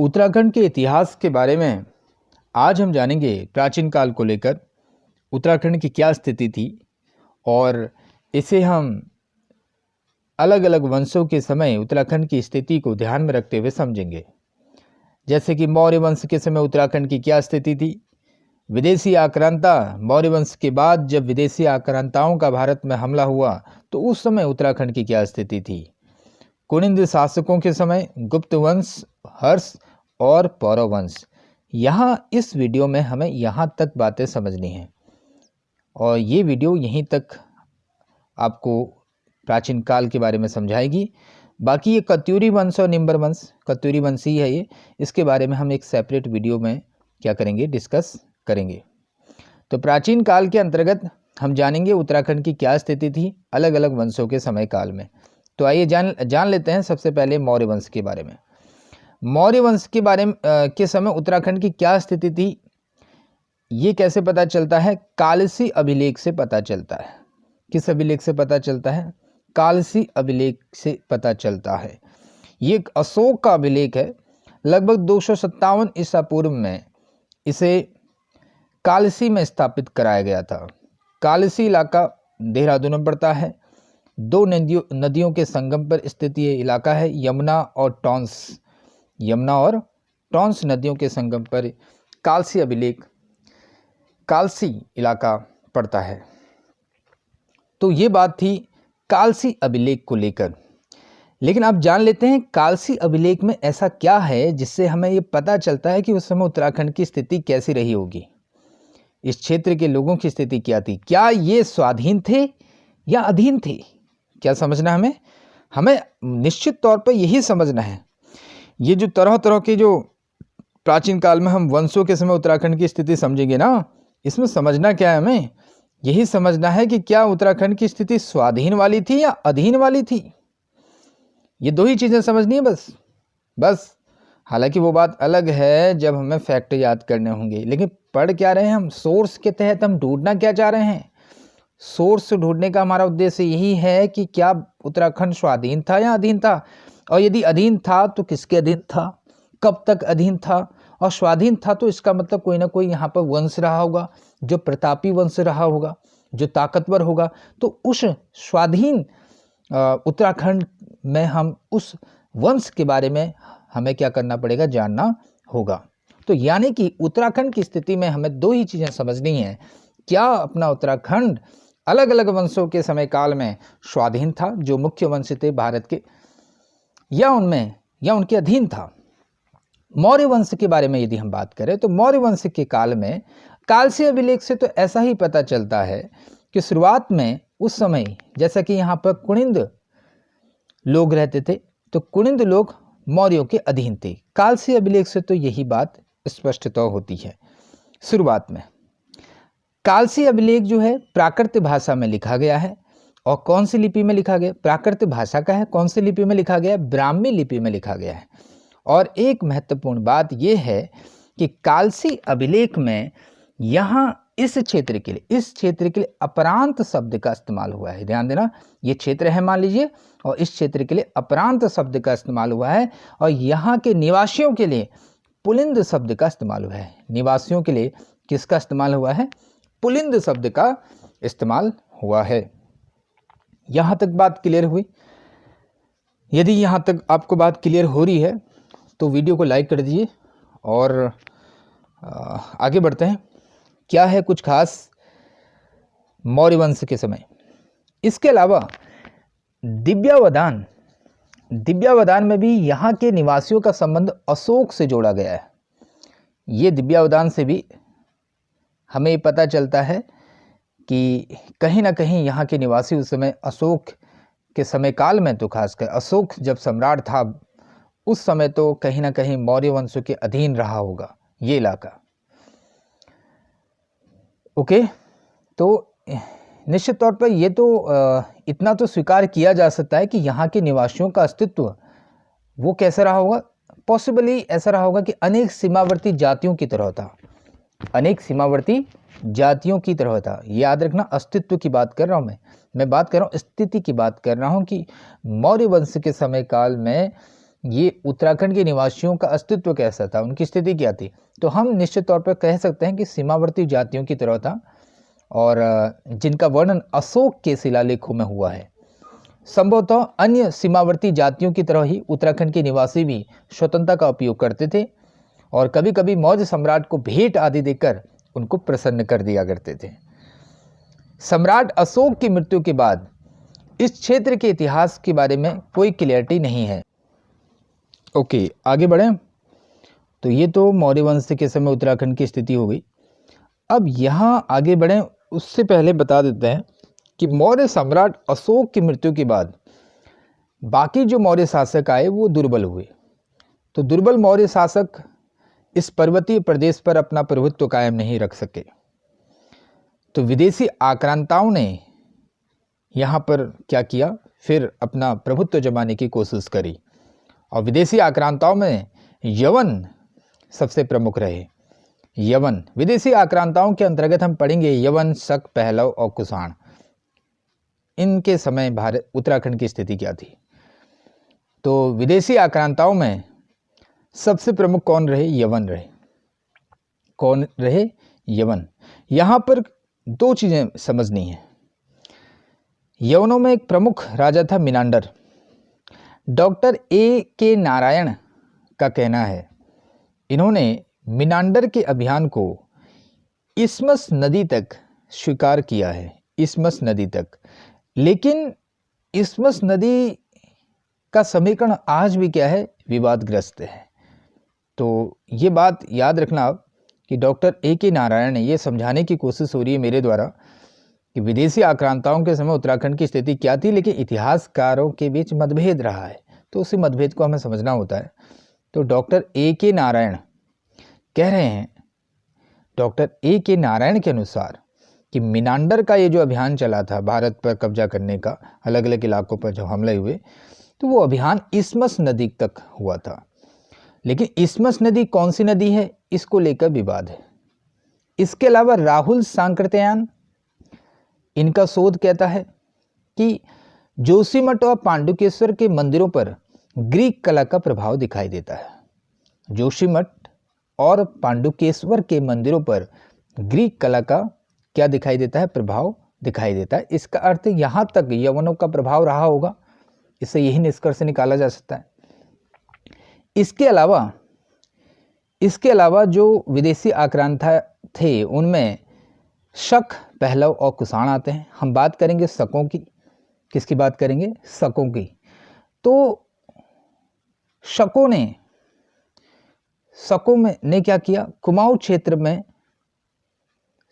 उत्तराखंड के इतिहास के बारे में आज हम जानेंगे। प्राचीन काल को लेकर उत्तराखंड की क्या स्थिति थी और इसे हम अलग अलग वंशों के समय उत्तराखंड की स्थिति को ध्यान में रखते हुए समझेंगे। जैसे कि मौर्य वंश के समय उत्तराखंड की क्या स्थिति थी, विदेशी आक्रांता। मौर्य वंश के बाद जब विदेशी आक्रांताओं का भारत में हमला हुआ तो उस समय उत्तराखंड की क्या स्थिति थी। कुनिंद शासकों के समय गुप्त वंश, हर्ष और पौरव वंश। यहाँ इस वीडियो में हमें यहाँ तक बातें समझनी हैं और ये वीडियो यहीं तक आपको प्राचीन काल के बारे में समझाएगी। बाकी ये कत्यूरी वंश और निम्बर वंश, कत्यूरी वंश ही है ये, इसके बारे में हम एक सेपरेट वीडियो में क्या करेंगे, डिस्कस करेंगे। तो प्राचीन काल के अंतर्गत हम जानेंगे उत्तराखंड की क्या स्थिति थी अलग अलग वंशों के समय काल में। तो आइए जान लेते हैं सबसे पहले मौर्य वंश के बारे में। मौर्य वंश के बारे में के समय उत्तराखंड की क्या स्थिति थी, ये कैसे पता चलता है? कालसी अभिलेख से पता चलता है। किस अभिलेख से पता चलता है? कालसी अभिलेख से पता चलता है। ये एक अशोक का अभिलेख है। लगभग 257 ईसा पूर्व में इसे कालसी में स्थापित कराया गया था। कालसी इलाका देहरादून में पड़ता है। दो नदियों के संगम पर स्थित ये इलाका है, यमुना और टॉन्स नदियों के संगम पर कालसी अभिलेख, कालसी इलाका पड़ता है। तो ये बात थी कालसी अभिलेख को लेकर। लेकिन आप जान लेते हैं कालसी अभिलेख में ऐसा क्या है जिससे हमें ये पता चलता है कि उस समय उत्तराखंड की स्थिति कैसी रही होगी, इस क्षेत्र के लोगों की स्थिति क्या थी, क्या ये स्वाधीन थे या अधीन थे। क्या समझना हमें निश्चित तौर पर यही समझना है। ये जो तरह तरह के जो प्राचीन काल में हम वंशों के समय उत्तराखंड की स्थिति समझेंगे ना, इसमें समझना क्या है, हमें यही समझना है कि क्या उत्तराखंड की स्थिति स्वाधीन वाली थी या अधीन वाली थी। ये दो ही चीज़ें समझनी है बस। हालांकि वो बात अलग है जब हमें फैक्ट याद करने होंगे, लेकिन पढ़ क्या रहे हैं हम, सोर्स के तहत हम ढूंढना क्या चाह रहे हैं। सोर्स ढूंढने का हमारा उद्देश्य यही है कि क्या उत्तराखंड स्वाधीन था या अधीन था, और यदि अधीन था तो किसके अधीन था, कब तक अधीन था, और स्वाधीन था तो इसका मतलब कोई ना कोई यहाँ पर वंश रहा होगा, जो प्रतापी वंश रहा होगा, जो ताकतवर होगा। तो उस स्वाधीन उत्तराखंड में हम उस वंश के बारे में हमें क्या करना पड़ेगा, जानना होगा। तो यानी कि उत्तराखंड की स्थिति में हमें दो ही चीज़ें समझनी हैं। क्या अपना उत्तराखंड अलग अलग वंशों के समय काल में स्वाधीन था, जो मुख्य वंश थे भारत के, या उनके अधीन था। मौर्य वंश के बारे में यदि हम बात करें तो मौर्य वंश के काल में कालसी अभिलेख से तो ऐसा ही पता चलता है कि शुरुआत में उस समय जैसा कि यहाँ पर कुनिंद लोग रहते थे, तो कुनिंद लोग मौर्यों के अधीन थे। कालसी अभिलेख से तो यही बात स्पष्टतः होती है। शुरुआत में कालसी अभिलेख जो है प्राकृत भाषा में लिखा गया है। और कौन सी लिपि में लिखा गया? प्राकृत भाषा का है। कौन सी लिपि में लिखा गया? ब्राह्मी लिपि में लिखा गया है। और एक महत्वपूर्ण बात यह है कि कालसी अभिलेख में यहाँ इस क्षेत्र के लिए अपरांत शब्द का इस्तेमाल हुआ है। ध्यान देना, ये क्षेत्र है मान लीजिए, और इस क्षेत्र के लिए अपरांत शब्द का इस्तेमाल हुआ है, और यहाँ के निवासियों के लिए पुलिंद शब्द का इस्तेमाल हुआ है। निवासियों के लिए किसका इस्तेमाल हुआ है? पुलिंद शब्द का इस्तेमाल हुआ है। यहाँ तक बात क्लियर हुई? यदि यहाँ तक आपको बात क्लियर हो रही है तो वीडियो को लाइक कर दीजिए और आगे बढ़ते हैं। क्या है कुछ खास मौर्य वंश के समय? इसके अलावा दिव्यावदान में भी यहाँ के निवासियों का संबंध अशोक से जोड़ा गया है। ये दिव्यावदान से भी हमें पता चलता है कि कहीं ना कहीं यहाँ के निवासी उस समय अशोक के समय काल में, तो खासकर अशोक जब सम्राट था उस समय, तो कहीं ना कहीं मौर्य वंश के अधीन रहा होगा ये इलाका। ओके, तो निश्चित तौर पर ये तो इतना तो स्वीकार किया जा सकता है कि यहाँ के निवासियों का अस्तित्व वो कैसा रहा होगा, पॉसिबली ऐसा रहा होगा कि अनेक सीमावर्ती जातियों की तरह था। याद रखना, अस्तित्व की बात कर रहा हूँ मैं बात कर रहा हूँ, स्थिति की बात कर रहा हूँ कि मौर्य वंश के समय काल में ये उत्तराखंड के निवासियों का अस्तित्व कैसा था, उनकी स्थिति क्या थी, तो हम निश्चित तौर पर कह सकते हैं कि सीमावर्ती जातियों की तरह था और जिनका वर्णन अशोक के शिलालेखों में हुआ है। संभवतः अन्य सीमावर्ती जातियों की तरह ही उत्तराखंड के निवासी भी स्वतंत्रता का उपयोग करते थे और कभी कभी मौर्य सम्राट को भेंट आदि देकर उनको प्रसन्न कर दिया करते थे। सम्राट अशोक की मृत्यु के बाद इस क्षेत्र के इतिहास के बारे में कोई क्लियरिटी नहीं है। ओके, आगे बढ़ें। तो ये तो मौर्य वंश के समय उत्तराखंड की स्थिति हो गई। अब यहाँ आगे बढ़ें उससे पहले बता देते हैं कि मौर्य सम्राट अशोक की मृत्यु के बाद बाकी जो मौर्य शासक आए वो दुर्बल हुए। तो दुर्बल मौर्य शासक इस पर्वतीय प्रदेश पर अपना प्रभुत्व कायम नहीं रख सके, तो विदेशी आक्रांताओं ने यहाँ पर क्या किया, फिर अपना प्रभुत्व जमाने की कोशिश करी और विदेशी आक्रांताओं में यवन सबसे प्रमुख रहे। यवन विदेशी आक्रांताओं के अंतर्गत हम पढ़ेंगे यवन, शक, पहलव और कुषाण। इनके समय भारत उत्तराखंड की स्थिति क्या थी। तो विदेशी आक्रांताओं में सबसे प्रमुख कौन रहे, यवन रहे। कौन रहे, यवन। यहाँ पर दो चीज़ें समझनी है। यवनों में एक प्रमुख राजा था मिनांडर। Doctor A.K. नारायण का कहना है इन्होंने मिनांडर के अभियान को इस्मस नदी तक स्वीकार किया है, इस्मस नदी तक। लेकिन इस्मस नदी का समीकरण आज भी क्या है, विवादग्रस्त है। तो ये बात याद रखना आप कि डॉक्टर A.K. नारायण ने ये समझाने की कोशिश हो रही है मेरे द्वारा कि विदेशी आक्रांताओं के समय उत्तराखंड की स्थिति क्या थी, लेकिन इतिहासकारों के बीच मतभेद रहा है, तो उसी मतभेद को हमें समझना होता है। तो डॉक्टर A.K. नारायण कह रहे हैं, डॉक्टर A.K. नारायण के अनुसार कि मिनांडर का ये जो अभियान चला था भारत पर कब्जा करने का, अलग अलग इलाकों पर जो हमले हुए, तो वो अभियान इस्मस नदी तक हुआ था। लेकिन इस्मस नदी कौन सी नदी है, इसको लेकर विवाद है। इसके अलावा राहुल सांकृत्यायन इनका शोध कहता है कि जोशीमठ और पांडुकेश्वर के मंदिरों पर ग्रीक कला का प्रभाव दिखाई देता है। जोशीमठ और पांडुकेश्वर के मंदिरों पर ग्रीक कला का क्या दिखाई देता है, प्रभाव दिखाई देता है। इसका अर्थ यहाँ तक यवनों का प्रभाव रहा होगा, इससे यही निष्कर्ष निकाला जा सकता है। इसके अलावा जो विदेशी आक्रांता थे उनमें शक, पहलव और कुषाण आते हैं। हम बात करेंगे शकों की। किसकी बात करेंगे, शकों की। तो शकों ने क्या किया, कुमाऊं क्षेत्र में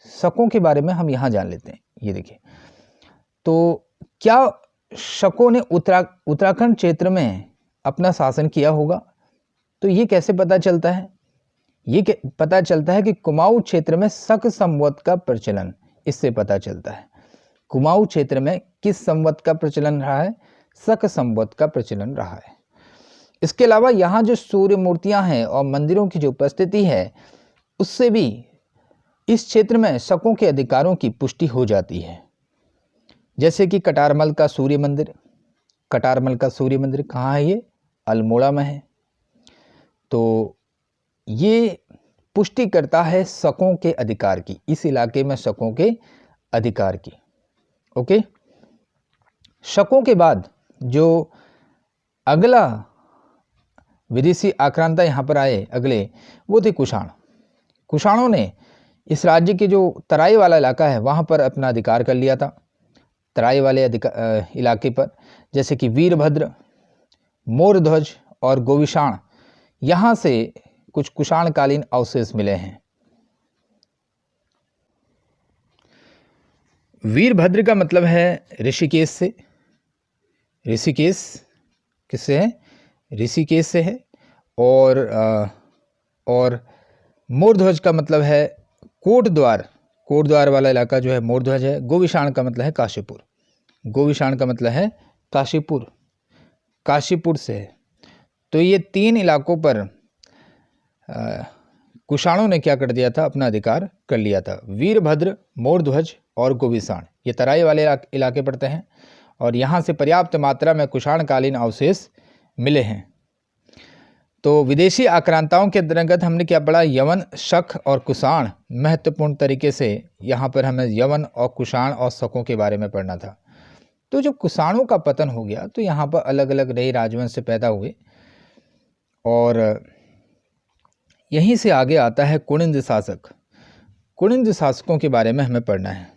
शकों के बारे में हम यहाँ जान लेते हैं। ये देखिए, तो क्या शकों ने उत्तराखंड क्षेत्र में अपना शासन किया होगा, तो ये कैसे पता चलता है, ये पता चलता है कि कुमाऊं क्षेत्र में शक संवत का प्रचलन, इससे पता चलता है। कुमाऊं क्षेत्र में किस संवत का प्रचलन रहा है, शक संवत का प्रचलन रहा है। इसके अलावा यहाँ जो सूर्य मूर्तियां हैं और मंदिरों की जो उपस्थिति है, उससे भी इस क्षेत्र में शकों के अधिकारों की पुष्टि हो जाती है। जैसे कि कटारमल का सूर्य मंदिर। कटारमल का सूर्य मंदिर कहाँ है, ये अल्मोड़ा में है। तो ये पुष्टि करता है शकों के अधिकार की, इस इलाके में शकों के अधिकार की। ओके, शकों के बाद जो अगला विदेशी आक्रांता यहाँ पर आए अगले, वो थे कुषाण। कुषाणों ने इस राज्य के जो तराई वाला इलाका है वहाँ पर अपना अधिकार कर लिया था। तराई वाले इलाके पर जैसे कि वीरभद्र, मोरध्वज और गोविशाण, यहाँ से कुछ कुषाणकालीन अवशेष मिले हैं। वीरभद्र का मतलब है ऋषिकेश से। ऋषिकेश किससे है, ऋषिकेश से है। और मोरध्वज का मतलब है कोटद्वार, कोटद्वार वाला इलाका जो है मोरध्वज है। गोविशाण का मतलब है काशीपुर, गोविशाण का मतलब है काशीपुर, काशीपुर से है। तो ये तीन इलाकों पर कुषाणों ने क्या कर दिया था, अपना अधिकार कर लिया था। वीरभद्र, मोरध्वज और गोविशाण ये तराई वाले इलाके पड़ते हैं और यहाँ से पर्याप्त मात्रा में कुषाणकालीन अवशेष मिले हैं। तो विदेशी आक्रांताओं के अंतर्गत हमने क्या पढ़ा, यवन, शक और कुषाण। महत्वपूर्ण तरीके से यहाँ पर हमें यवन और कुषाण और शकों के बारे में पढ़ना था। तो जब कुषाणों का पतन हो गया तो यहाँ पर अलग अलग नए राजवंश पैदा हुए और यहीं से आगे आता है कुनिंद शासक। कुनिंद शासकों के बारे में हमें पढ़ना है।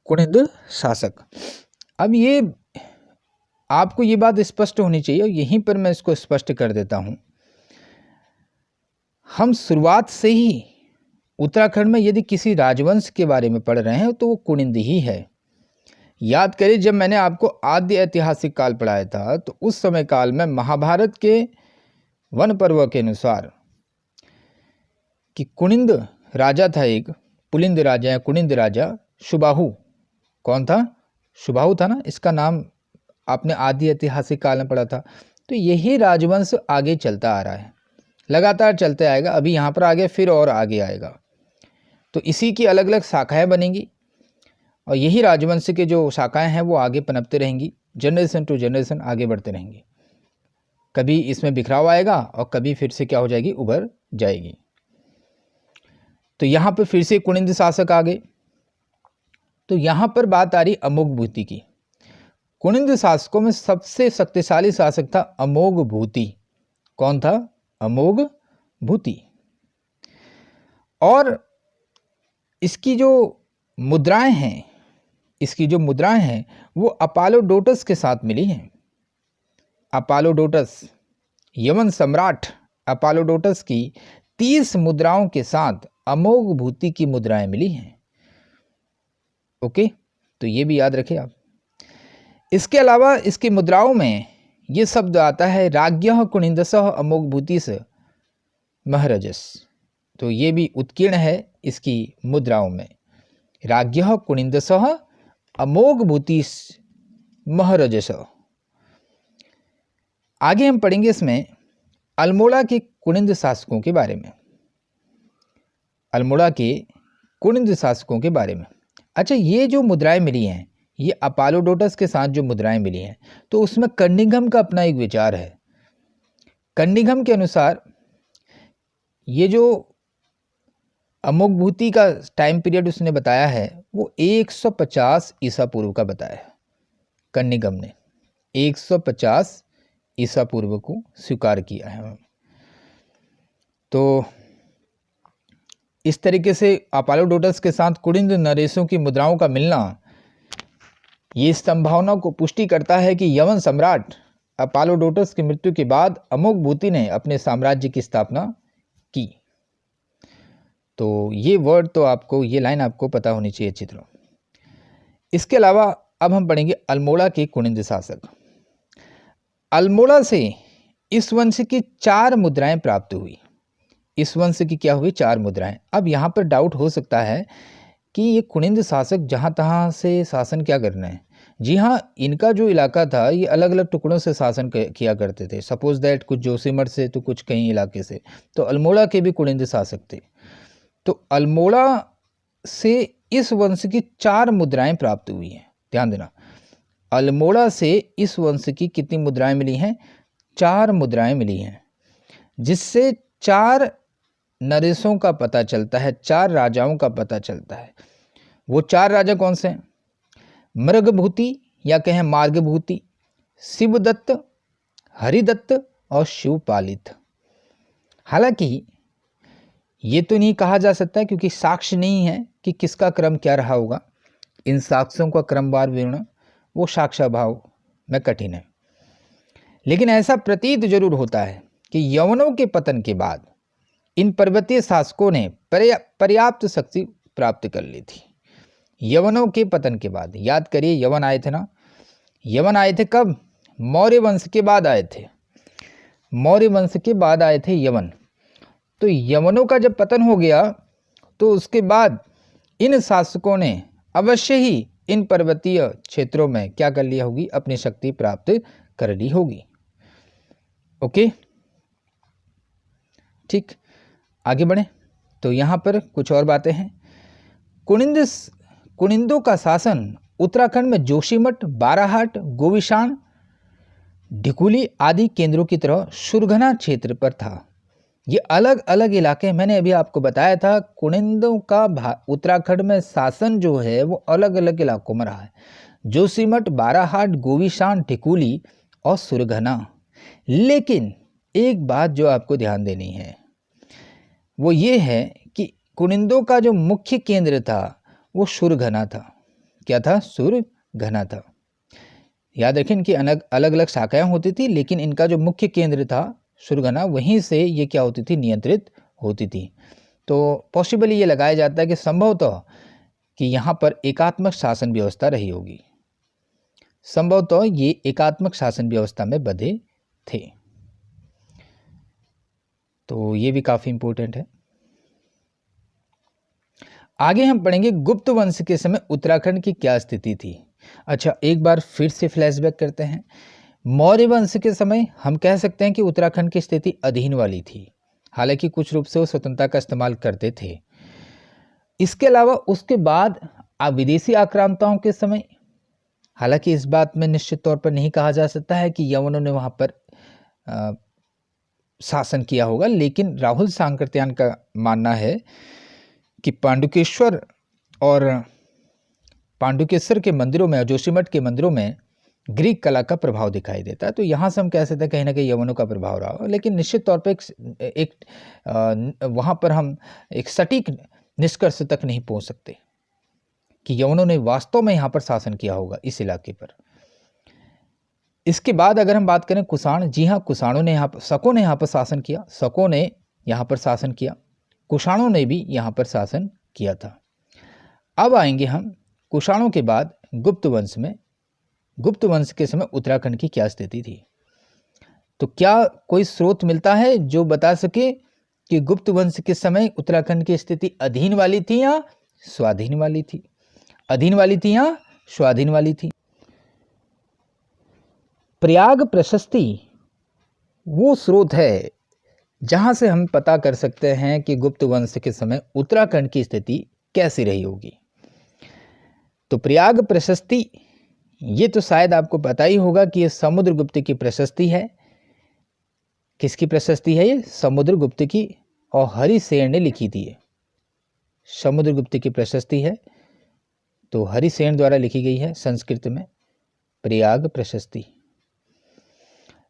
कुनिंद शासक, अब ये आपको ये बात स्पष्ट होनी चाहिए और यहीं पर मैं इसको स्पष्ट कर देता हूँ। हम शुरुआत से ही उत्तराखंड में यदि किसी राजवंश के बारे में पढ़ रहे हैं तो वो कुनिंद ही है। याद करिए, जब मैंने आपको आद्य ऐतिहासिक काल पढ़ाया था तो उस समय काल में महाभारत के वन पर्व के अनुसार कि कुनिंद राजा था, एक पुलिंद राजा या कुनिंद राजा, शुबाहु। कौन था? शुबाहु था ना, इसका नाम आपने आदि ऐतिहासिक काल में पढ़ा था। तो यही राजवंश आगे चलता आ रहा है, लगातार चलते आएगा। अभी यहाँ पर आगे फिर और आगे आएगा, तो इसी की अलग अलग शाखाएं बनेंगी और यही राजवंश के जो शाखाएं हैं वो आगे पनपते रहेंगी, जनरेशन टू जनरेशन आगे बढ़ते रहेंगे। कभी इसमें बिखराव आएगा और कभी फिर से क्या हो जाएगी, उभर जाएगी। तो यहाँ पर फिर से कुनिंद शासक आ गए। तो यहाँ पर बात आ रही अमोघ भूति की। कुनिंद शासकों में सबसे शक्तिशाली शासक था अमोघ भूति। कौन था? अमोघ भूति। और इसकी जो मुद्राएं हैं वो अपोलोडोटस के साथ मिली हैं। अपोलोडोटस, यवन सम्राट अपोलोडोटस की 30 मुद्राओं के साथ अमोघ भूति की मुद्राएं मिली हैं। ओके, तो ये भी याद रखें आप। इसके अलावा इसकी मुद्राओं में ये शब्द आता है राज्ञः कुनिंदसः अमोघ भूतिस् महरजस। तो ये भी उत्कीर्ण है इसकी मुद्राओं में, राज्ञः कुनिंदसः अमोघ भूतिस् महरजस। आगे हम पढ़ेंगे इसमें अल्मोड़ा के कुनिंद शासकों के बारे में। अल्मोड़ा के कुनिंद शासकों के बारे में। अच्छा, ये जो मुद्राएं मिली हैं, ये अपोलोडोटस के साथ जो मुद्राएं मिली हैं, तो उसमें कन्निंघम का अपना एक विचार है। कन्निंघम के अनुसार ये जो अमोघ भूति का टाइम पीरियड उसने बताया है वो 150 ईसा पूर्व का बताया है। कन्निंघम ने 150 ईसा पूर्व को स्वीकार किया है। तो इस तरीके से अपोलोडोटस के साथ कुनिंद नरेशों की मुद्राओं का मिलना ये इस संभावना को पुष्टि करता है कि यवन सम्राट अपोलोडोटस की मृत्यु के बाद अमोघ भूति ने अपने साम्राज्य की स्थापना की। तो ये वर्ड तो आपको, ये लाइन आपको पता होनी चाहिए अच्छी तरह। इसके अलावा अब हम पढ़ेंगे अल्मोड़ा के कुनिंद शासक। अल्मोड़ा से इस वंश की 4 मुद्राएं प्राप्त हुई। इस वंश की क्या हुई? 4 मुद्राएं। अब यहाँ पर डाउट हो सकता है कि ये कुनिंद शासक जहाँ तहाँ से शासन क्या कर रहे हैं। जी हाँ, इनका जो इलाका था ये अलग अलग टुकड़ों से शासन किया करते थे। सपोज दैट कुछ जोशीमठ से तो कुछ कहीं इलाके से, तो अल्मोड़ा के भी कुनिंद शासक थे। तो अल्मोड़ा से इस वंश की 4 मुद्राएं प्राप्त हुई हैं। ध्यान देना, अल्मोड़ा से इस वंश की कितनी मुद्राएं मिली हैं? 4 मुद्राएं मिली हैं, जिससे 4 नरेशों का पता चलता है, 4 राजाओं का पता चलता है। वो 4 राजा कौन से हैं? मृगभूति या कहें मार्गभूति, शिवदत्त, हरिदत्त और शिवपालित। हालांकि ये तो नहीं कहा जा सकता क्योंकि साक्ष्य नहीं है कि किसका क्रम क्या रहा होगा। इन साक्ष्यों का क्रमवार विवरण वो साक्ष्याभाव में कठिन है। लेकिन ऐसा प्रतीत जरूर होता है कि यवनों के पतन के बाद इन पर्वतीय शासकों ने पर्याप्त शक्ति प्राप्त कर ली थी। यवनों के पतन के बाद, याद करिए यवन आए थे ना। यवन आए थे कब? मौर्य वंश के बाद आए थे। मौर्य वंश के बाद आए थे यवन। तो यवनों का जब पतन हो गया तो उसके बाद इन शासकों ने अवश्य ही इन पर्वतीय क्षेत्रों में क्या कर लिया होगी? अपनी शक्ति प्राप्त कर ली होगी। ओके, ठीक, आगे बढ़े। तो यहाँ पर कुछ और बातें हैं। कुनिंदों का शासन उत्तराखंड में जोशीमठ, बाराहाट, गोविशान, ढिकुली आदि केंद्रों की तरह सुरघना क्षेत्र पर था। ये अलग अलग इलाके, मैंने अभी आपको बताया था कुनिंदों का उत्तराखंड में शासन जो है वो अलग अलग इलाकों में रहा है, जोशीमठ, बाराहाट, गोविशान, ढिकुली और सुरघना। लेकिन एक बात जो आपको ध्यान देनी है वो ये है कि कुनिंदों का जो मुख्य केंद्र था वो सुरघना था। क्या था? सुरघना था। याद रखें इनकी अलग अलग शाखाएं होती थी, लेकिन इनका जो मुख्य केंद्र था सुरघना, वहीं से ये क्या होती थी? नियंत्रित होती थी। तो पॉसिबली ये लगाया जाता है कि संभवतः कि यहाँ पर एकात्मक शासन व्यवस्था रही होगी, संभवतः ये एकात्मक शासन व्यवस्था में बंधे थे। तो ये भी काफी इंपॉर्टेंट है। आगे हम पढ़ेंगे गुप्त वंश के समय उत्तराखंड की क्या स्थिति थी। अच्छा, एक बार फिर से फ्लैशबैक करते हैं। मौर्य वंश के समय हम कह सकते हैं कि उत्तराखंड की स्थिति अधीन वाली थी, हालांकि कुछ रूप से वो स्वतंत्रता का इस्तेमाल करते थे। इसके अलावा उसके बाद विदेशी आक्रांताओं के समय, हालांकि इस बात में निश्चित तौर पर नहीं कहा जा सकता है कि यवनों ने वहां पर शासन किया होगा, लेकिन राहुल सांकृत्यायन का मानना है कि पांडुकेश्वर और पांडुकेश्वर के मंदिरों में, जोशीमठ के मंदिरों में ग्रीक कला का प्रभाव दिखाई देता है। तो यहाँ से हम कह सकते हैं कहीं ना कहीं यवनों का प्रभाव रहा हो, लेकिन निश्चित तौर पर वहाँ पर हम एक सटीक निष्कर्ष तक नहीं पहुँच सकते कि यवनों ने वास्तव में यहाँ पर शासन किया होगा इस इलाके पर। इसके बाद अगर हम बात करें कुषाण, जी हाँ, कुषाणों ने शकों ने यहाँ पर शासन किया, शकों ने यहाँ पर शासन किया, कुषाणों ने भी यहाँ पर शासन किया था। अब आएंगे हम कुषाणों के बाद गुप्त वंश में। गुप्त वंश के समय उत्तराखंड की क्या स्थिति थी? तो क्या कोई स्रोत मिलता है जो बता सके कि गुप्त वंश के समय उत्तराखंड की स्थिति अधीन वाली थी या स्वाधीन वाली थी? अधीन वाली थी या स्वाधीन वाली थी? प्रयाग प्रशस्ति वो स्रोत है जहां से हम पता कर सकते हैं कि गुप्त वंश के समय उत्तराखंड की स्थिति कैसी रही होगी। तो प्रयाग प्रशस्ति, ये तो शायद आपको पता ही होगा कि ये समुद्रगुप्त की प्रशस्ति है। किसकी प्रशस्ति है ये? समुद्रगुप्त की, और हरिसेन ने लिखी थी ये। समुद्रगुप्त की प्रशस्ति है, तो हरिसेन द्वारा लिखी गई है संस्कृत में प्रयाग प्रशस्ति।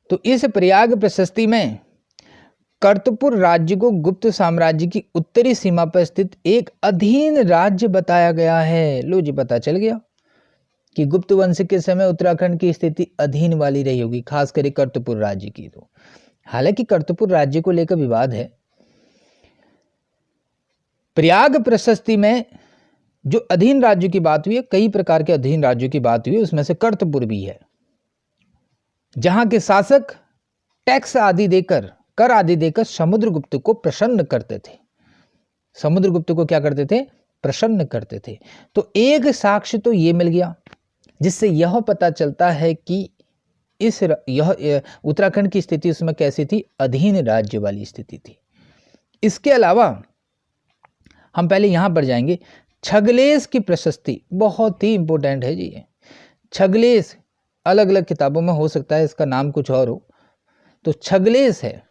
तो इस प्रयाग प्रशस्ति में कर्तपुर राज्य को गुप्त साम्राज्य की उत्तरी सीमा पर स्थित एक अधीन राज्य बताया गया है। लो जी, पता चल गया कि गुप्त वंश के समय उत्तराखंड की स्थिति अधीन वाली रही होगी, खास करके कर्तपुर राज्य की। तो हालांकि कर्तपुर राज्य को लेकर विवाद है। प्रयाग प्रशस्ति में जो अधीन राज्य की बात हुई है, कई प्रकार के अधीन राज्यों की बात हुई है, उसमें से कर्तपुर भी है, जहां के शासक टैक्स आदि देकर, कर आदि देकर समुद्रगुप्त को प्रसन्न करते थे। समुद्रगुप्त को क्या करते थे? प्रसन्न करते थे। तो एक साक्ष्य तो ये मिल गया जिससे यह पता चलता है कि यह उत्तराखंड की स्थिति उसमें कैसी थी? अधीन राज्य वाली स्थिति थी। इसके अलावा हम पहले यहां पर जाएंगे, छगलेश की प्रशस्ति बहुत ही इंपॉर्टेंट है जी। ये छगलेश अलग अलग किताबों में हो सकता है इसका नाम कुछ और हो, तो छगलेश है।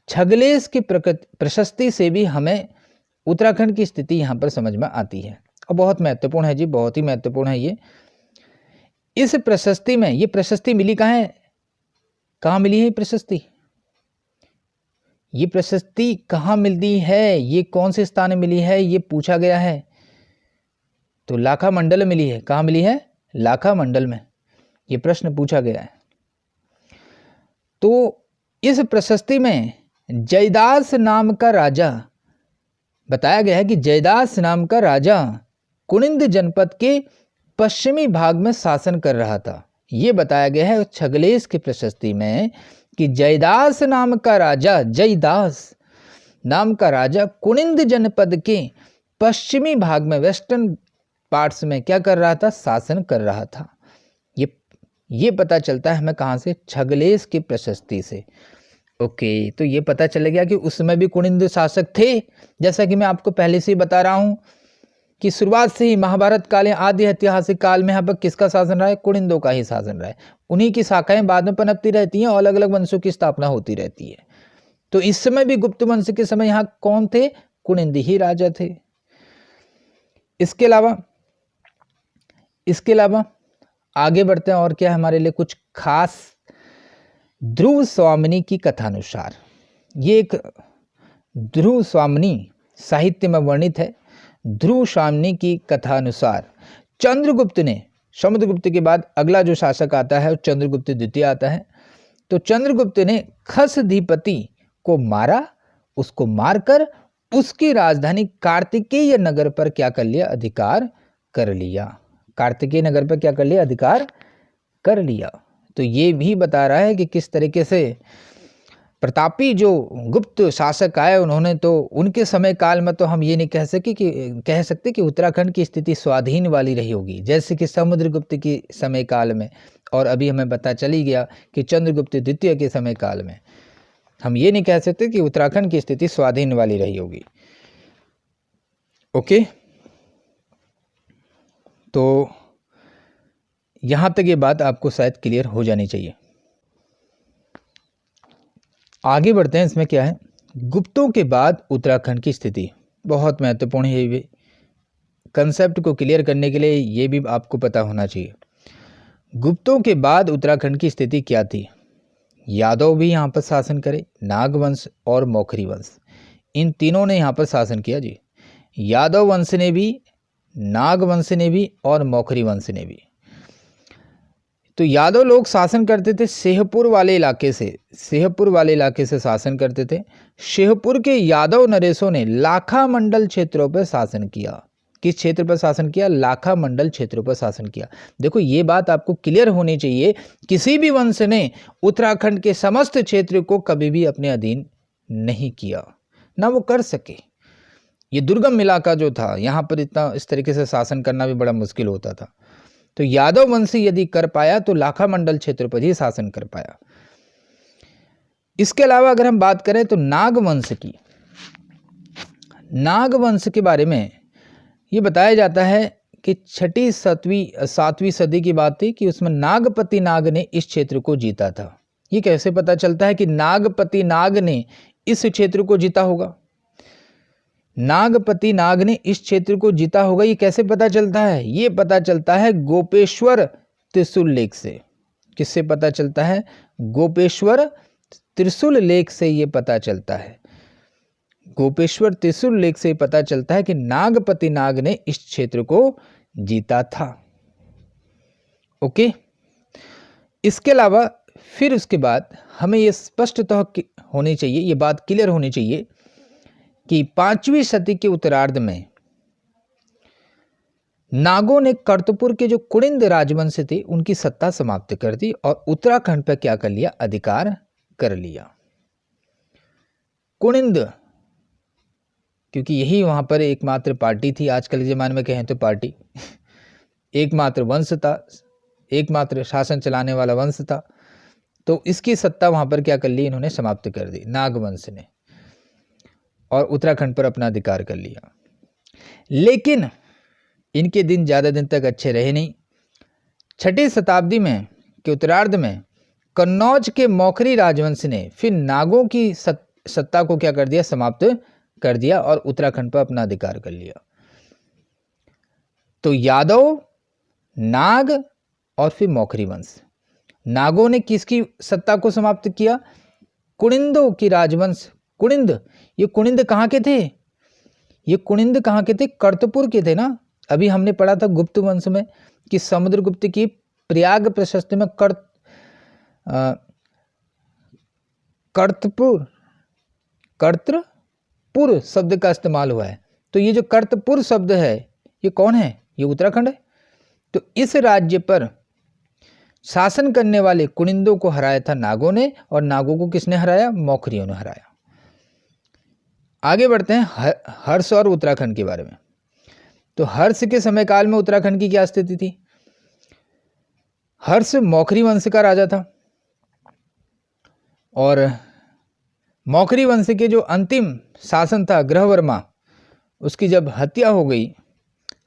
छगलेश की प्रशस्ति से भी हमें उत्तराखंड की स्थिति यहाँ पर समझ में आती है, और बहुत महत्वपूर्ण है जी, बहुत ही महत्वपूर्ण है ये। इस प्रशस्ति में, ये प्रशस्ति मिली कहाँ है? कहाँ मिली है ये प्रशस्ति? ये प्रशस्ति कहाँ मिलती है? ये कौन से स्थान में मिली है? ये पूछा गया है। तो लाखा मंडल में मिली है। कहाँ मिली है? लाखा मंडल में। ये प्रश्न पूछा गया है। तो इस प्रशस्ति में जयदास नाम का राजा बताया गया है कि जयदास नाम का राजा कुनिंद जनपद के पश्चिमी भाग में शासन कर रहा था। ये बताया गया है छगलेश की प्रशस्ति में कि जयदास नाम का राजा, जयदास नाम का राजा कुनिंद जनपद के पश्चिमी भाग में, वेस्टर्न पार्ट्स में क्या कर रहा था? शासन कर रहा था। ये पता चलता है हमें कहाँ से? छगलेश की प्रशस्ति से। ओके, तो ये पता चल गया कि उसमें भी कुनिंद शासक थे, जैसा कि मैं आपको पहले से ही बता रहा हूँ कि शुरुआत से ही महाभारत काल या आदि ऐतिहासिक काल में यहाँ पर किसका शासन रहा है? कुनिंदों का ही शासन रहा है। उन्हीं की शाखाएं बाद में पनपती रहती हैं और अलग अलग वंशों की स्थापना होती रहती है। तो इस समय भी गुप्त वंश के समय यहाँ कौन थे? कुनिंद ही राजा थे। इसके अलावा आगे बढ़ते हैं और क्या है हमारे लिए कुछ खास। ध्रुव स्वामिनी की कथानुसार, ये एक ध्रुव स्वामिनी साहित्य में वर्णित है। ध्रुव स्वामिनी की कथानुसार चंद्रगुप्त ने, समुद्रगुप्त के बाद अगला जो शासक आता है वो चंद्रगुप्त द्वितीय आता है। तो चंद्रगुप्त ने खसधिपति को मारा, उसको मारकर उसकी राजधानी कार्तिकेय नगर पर क्या कर लिया? अधिकार कर लिया। कार्तिकेय नगर पर क्या कर लिया? अधिकार कर लिया। तो ये भी बता रहा है कि किस तरीके से प्रतापी जो गुप्त शासक आए उन्होंने तो उनके समय काल में तो हम ये नहीं कह सकते कि उत्तराखंड की स्थिति स्वाधीन वाली रही होगी, जैसे कि समुद्रगुप्त की समय काल में, और अभी हमें पता चल ही गया कि चंद्रगुप्त द्वितीय के समय काल में हम ये नहीं कह सकते कि उत्तराखंड की स्थिति स्वाधीन वाली रही होगी। ओके, तो यहां तक ये बात आपको शायद क्लियर हो जानी चाहिए। आगे बढ़ते हैं। इसमें क्या है? गुप्तों के बाद उत्तराखंड की स्थिति बहुत महत्वपूर्ण है। ये कंसेप्ट को क्लियर करने के लिए ये भी आपको पता होना चाहिए। गुप्तों के बाद उत्तराखंड की स्थिति क्या थी? यादव भी यहाँ पर शासन करे, नागवंश और मौखरी वंश, इन तीनों ने यहाँ पर शासन किया जी। यादव वंश ने भी, नागवंश ने भी और मौखरी वंश ने भी। तो यादव लोग शासन करते थे शेहपुर वाले इलाके से शासन करते थे। शेहपुर के यादव नरेशों ने लाखा मंडल क्षेत्रों पर शासन किया। किस क्षेत्र पर शासन किया? लाखा मंडल क्षेत्रों पर शासन किया। देखो ये बात आपको क्लियर होनी चाहिए, किसी भी वंश ने उत्तराखंड के समस्त क्षेत्र को कभी भी अपने अधीन नहीं किया, ना वो कर सके। ये दुर्गम इलाका जो था, यहाँ पर इतना इस तरीके से शासन करना भी बड़ा मुश्किल होता था। तो यादव वंशी यदि कर पाया तो लाखा मंडल क्षेत्र पर ही शासन कर पाया। इसके अलावा अगर हम बात करें तो नागवंश की, नागवंश के बारे में ये बताया जाता है कि 6वीं 7वीं सदी की बात थी कि उसमें नागपति नाग ने इस क्षेत्र को जीता था। ये कैसे पता चलता है कि नागपति नाग ने इस क्षेत्र को जीता होगा? नागपति नाग ने इस क्षेत्र को जीता होगा, ये कैसे पता चलता है? ये पता चलता है गोपेश्वर त्रिशूल लेख से। किससे पता चलता है? गोपेश्वर त्रिशूल लेख से ये पता चलता है। गोपेश्वर त्रिशूल लेख से पता चलता है कि नागपति नाग ने इस क्षेत्र को जीता था। ओके, इसके अलावा फिर उसके बाद हमें ये स्पष्टतः होनी चाहिए, ये बात क्लियर होनी चाहिए कि 5वीं सदी के उत्तरार्ध में नागों ने कर्तपुर के जो कुनिंद राजवंश थे उनकी सत्ता समाप्त कर दी और उत्तराखंड पर क्या कर लिया? अधिकार कर लिया। कुनिंद, क्योंकि यही वहां पर एकमात्र पार्टी थी, आजकल के ज़माने में कहें तो पार्टी एकमात्र वंश था, एकमात्र शासन चलाने वाला वंश था, तो इसकी सत्ता वहां पर क्या कर ली? इन्होंने समाप्त कर दी, नागवंश ने, और उत्तराखंड पर अपना अधिकार कर लिया। लेकिन इनके दिन ज़्यादा दिन तक अच्छे रहे नहीं। 6वीं शताब्दी में के उत्तरार्ध में कन्नौज के मौखरी राजवंश ने फिर नागों की सत्ता को क्या कर दिया? समाप्त कर दिया और उत्तराखंड पर अपना अधिकार कर लिया। तो यादव, नाग और फिर मौखरी वंश, नागों ने किसकी सत्ता को समाप्त किया? कुनिंदों की राजवंश। कुनिंद, ये कुनिंद कहाँ के थे? ये कुनिंद कहाँ के थे? कर्तपुर के थे ना। अभी हमने पढ़ा था गुप्त वंश में कि समुद्रगुप्त की प्रयाग प्रशस्ति में कर्तपुर शब्द का इस्तेमाल हुआ है। तो ये जो कर्तपुर शब्द है ये कौन है? ये उत्तराखंड है। तो इस राज्य पर शासन करने वाले कुनिंदों को हराया था नागों ने, और नागों को किसने हराया? मौखरियों ने हराया। आगे बढ़ते हैं हर्ष और उत्तराखंड के बारे में। तो हर्ष के समय काल में उत्तराखंड की क्या स्थिति थी? हर्ष मौखरी वंश का राजा था, और मौखरी वंश के जो अंतिम शासन था ग्रहवर्मा, उसकी जब हत्या हो गई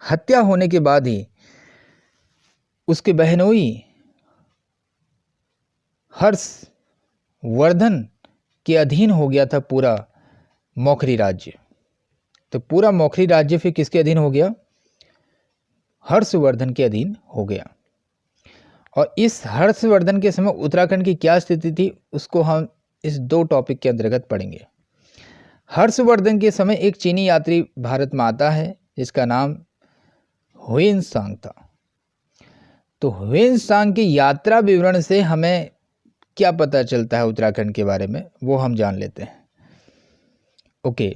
हत्या होने के बाद ही उसके बहनोई हर्षवर्धन के अधीन हो गया था पूरा मौखरी राज्य। तो पूरा मौखरी राज्य फिर किसके अधीन हो गया? हर्षवर्धन के अधीन हो गया। और इस हर्षवर्धन के समय उत्तराखंड की क्या स्थिति थी उसको हम इस 2 टॉपिक के अंतर्गत पढ़ेंगे। हर्षवर्धन के समय एक चीनी यात्री भारत में आता है जिसका नाम ह्वेनसांग था। तो ह्वेनसांग की यात्रा विवरण से हमें क्या पता चलता है उत्तराखंड के बारे में वो हम जान लेते हैं। ओके,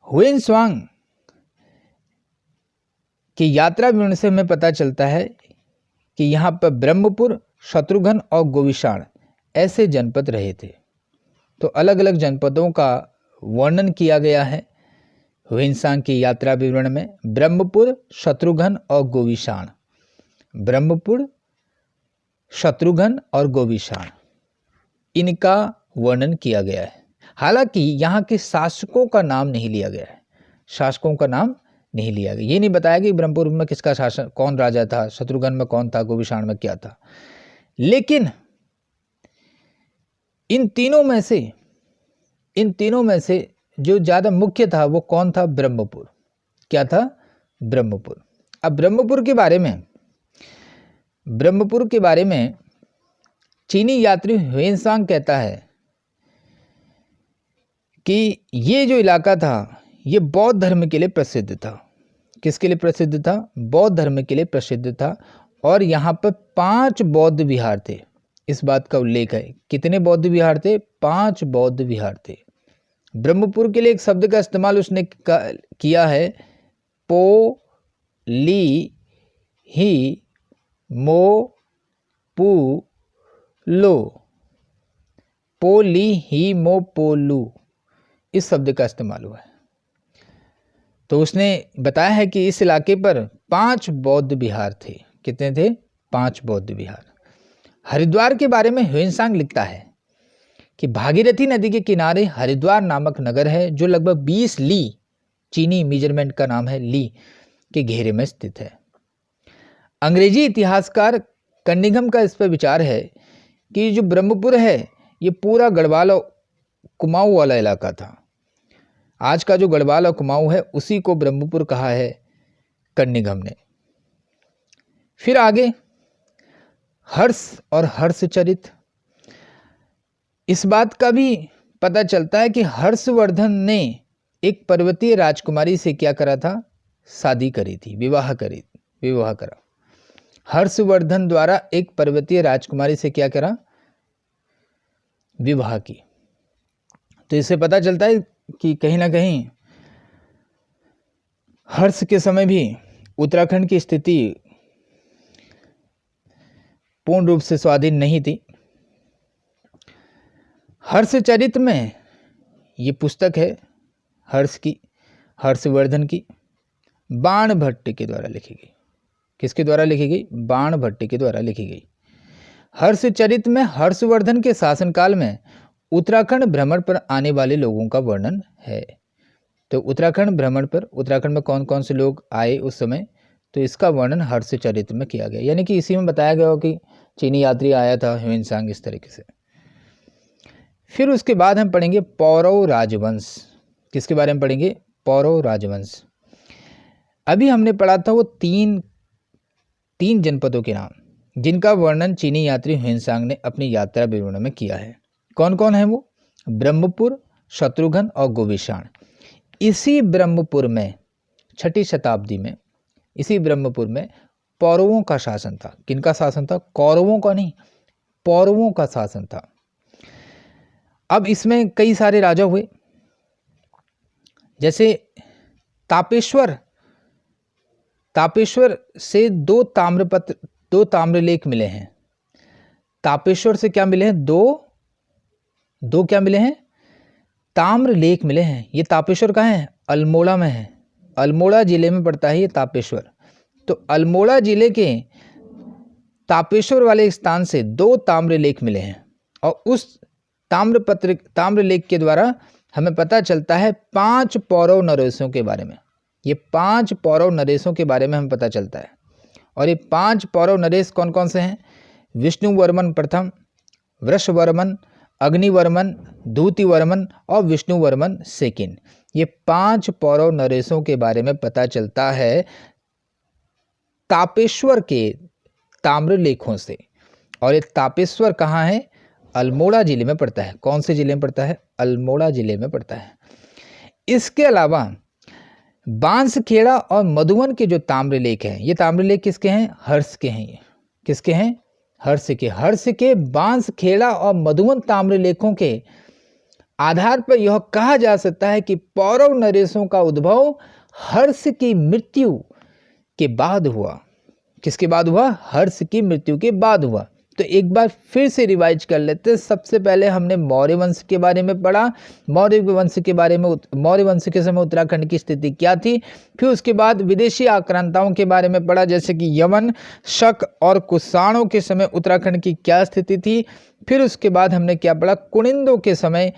ह्वेनसांग की यात्रा विवरण से हमें पता चलता है कि यहाँ पर ब्रह्मपुर, शत्रुघ्न और गोविशाण ऐसे जनपद रहे थे। तो अलग अलग जनपदों का वर्णन किया गया है ह्वेनसांग की यात्रा विवरण में। ब्रह्मपुर, शत्रुघ्न और गोविशाण, ब्रह्मपुर, शत्रुघ्न और गोविशाण, इनका वर्णन किया गया है। हालांकि यहाँ के शासकों का नाम नहीं लिया गया है, शासकों का नाम नहीं लिया गया। ये नहीं बताया कि ब्रह्मपुर में किसका शासन, कौन राजा था, शत्रुघ्न में कौन था, गोविशाण में क्या था। लेकिन इन तीनों में से जो ज़्यादा मुख्य था वो कौन था? ब्रह्मपुर। क्या था? ब्रह्मपुर। अब ब्रह्मपुर के बारे में चीनी यात्री ह्वेनसांग कहता है कि ये जो इलाका था ये बौद्ध धर्म के लिए प्रसिद्ध था। किसके लिए प्रसिद्ध था? बौद्ध धर्म के लिए प्रसिद्ध था। और यहाँ पर 5 बौद्ध विहार थे, इस बात का उल्लेख है। कितने बौद्ध विहार थे? 5 बौद्ध विहार थे। ब्रह्मपुर के लिए एक शब्द का इस्तेमाल उसने किया है, पो ली ही मो पू लो। पो ली ही मो पो लू, इस शब्द का इस्तेमाल हुआ है। तो उसने बताया है कि इस इलाके पर 5 बौद्ध विहार थे। कितने थे? 5 बौद्ध विहार। हरिद्वार के बारे में ह्वेनसांग लिखता है कि भागीरथी नदी के किनारे हरिद्वार नामक नगर है जो लगभग 20 ली, चीनी मेजरमेंट का नाम है ली, के घेरे में स्थित है। अंग्रेजी इतिहासकार कनिंघम का इस पर विचार है कि जो ब्रह्मपुर है ये पूरा गढ़वाल और कुमाऊं वाला इलाका था। आज का जो गढ़वाल और कुमाऊं है उसी को ब्रह्मपुर कहा है कनिंघम ने। फिर आगे हर्ष और हर्षचरित, इस बात का भी पता चलता है कि हर्षवर्धन ने एक पर्वतीय राजकुमारी से क्या करा था? शादी करी थी, विवाह करा। हर्षवर्धन द्वारा एक पर्वतीय राजकुमारी से क्या करा? विवाह की। तो इससे पता चलता है कि कहीं ना कहीं हर्ष के समय भी उत्तराखंड की स्थिति पूर्ण रूप से स्वाधीन नहीं थी। हर्षचरित में ये पुस्तक है हर्षवर्धन की, बाणभट्ट के द्वारा लिखी गई। किसके द्वारा लिखी गई? बाणभट्ट के द्वारा लिखी गई। हर्षचरित में हर्षवर्धन के शासनकाल में उत्तराखंड भ्रमण पर आने वाले लोगों का वर्णन है। तो उत्तराखंड भ्रमण पर उत्तराखंड में कौन कौन से लोग आए उस समय, तो इसका वर्णन हर्षचरित में किया गया। यानी कि इसी में बताया गया हो कि चीनी यात्री आया था ह्वेनसांग, इस तरीके से। फिर उसके बाद हम पढ़ेंगे पौरव राजवंश। किसके बारे में पढ़ेंगे? पौरव राजवंश। अभी हमने पढ़ा था वो तीन जनपदों के नाम जिनका वर्णन चीनी यात्री ह्वेनसांग ने अपनी यात्रा विवरण में किया है। कौन कौन है वो? ब्रह्मपुर, शत्रुघ्न और गोविशाण। इसी ब्रह्मपुर में 6ठी शताब्दी में इसी ब्रह्मपुर में पौरवों का शासन था। किनका शासन था? कौरवों का नहीं, पौरवों का शासन था। अब इसमें कई सारे राजा हुए, जैसे तापेश्वर से 2 ताम्रलेख मिले हैं। तापेश्वर से क्या मिले हैं? दो क्या मिले हैं? ताम्रलेख मिले हैं। ये तापेश्वर कहाँ है? अल्मोड़ा में है। अल्मोड़ा जिले में पड़ता है ये तापेश्वर। तो अल्मोड़ा जिले के तापेश्वर वाले स्थान से 2 ताम्रलेख मिले हैं और उस ताम्रलेख के द्वारा हमें पता चलता है 5 पौरव नरेशों के बारे में। ये 5 पौरव नरेशों के बारे में हमें पता चलता है। और ये 5 पौरव नरेश कौन कौन से हैं? विष्णुवर्मन प्रथम, वृषवर्मन, अग्निवर्मन, दूतिवर्मन और विष्णुवर्मन सेकंड। ये 5 पौरव नरेशों के बारे में पता चलता है तापेश्वर के ताम्रलेखों से। और ये तापेश्वर कहाँ है? अल्मोड़ा जिले में पड़ता है। कौन से जिले में पड़ता है? अल्मोड़ा जिले में पड़ता है। इसके अलावा बांसखेड़ा और मधुवन के जो ताम्रलेख हैं, ये ताम्रलेख किसके हैं? हर्ष के हैं। ये किसके हैं? हर्ष के। हर्ष के बांसखेड़ा और मधुवन ताम्रलेखों के आधार पर यह कहा जा सकता है कि पौरव नरेशों का उद्भव हर्ष की मृत्यु के बाद हुआ। किसके बाद हुआ? हर्ष की मृत्यु के बाद हुआ। तो एक बार फिर से रिवाइज कर लेते हैं। सबसे पहले हमने मौर्य वंश के बारे में पढ़ा। मौर्य वंश के समय उत्तराखंड की स्थिति क्या थी। फिर उसके बाद विदेशी आक्रांताओं के बारे में पढ़ा, जैसे कि यवन, शक और कुषाणों के समय उत्तराखंड की क्या स्थिति थी। फिर उसके बाद हमने क्या पढ़ा? कुनिंदों के समय,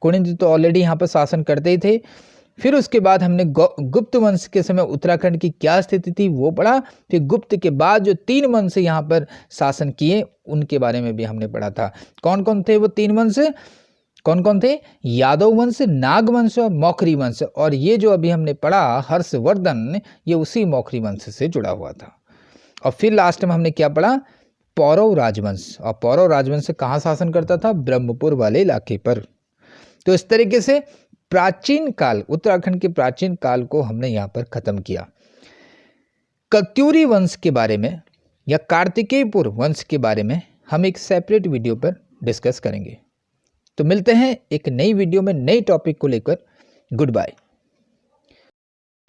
कुनिंद तो ऑलरेडी यहाँ पर शासन करते ही थे। फिर उसके बाद हमने गुप्त वंश के समय उत्तराखंड की क्या स्थिति थी वो पढ़ा। फिर गुप्त के बाद जो 3 वंश यहाँ पर शासन किए उनके बारे में भी हमने पढ़ा था। कौन कौन थे वो 3 वंश? कौन कौन थे? यादव वंश, नाग वंश और मौखरी वंश। और ये जो अभी हमने पढ़ा हर्षवर्धन, ये उसी मौखरी वंश से जुड़ा हुआ था। और फिर लास्ट में हमने क्या पढ़ा? पौरव राजवंश। और पौरव राजवंश कहाँ शासन करता था? ब्रह्मपुर वाले इलाके पर। तो इस तरीके से प्राचीन काल, उत्तराखंड के प्राचीन काल को हमने यहाँ पर खत्म किया। कत्यूरी वंश के बारे में या कार्तिकेयपुर वंश के बारे में हम एक सेपरेट वीडियो पर डिस्कस करेंगे। तो मिलते हैं एक नई वीडियो में नई टॉपिक को लेकर। Good bye.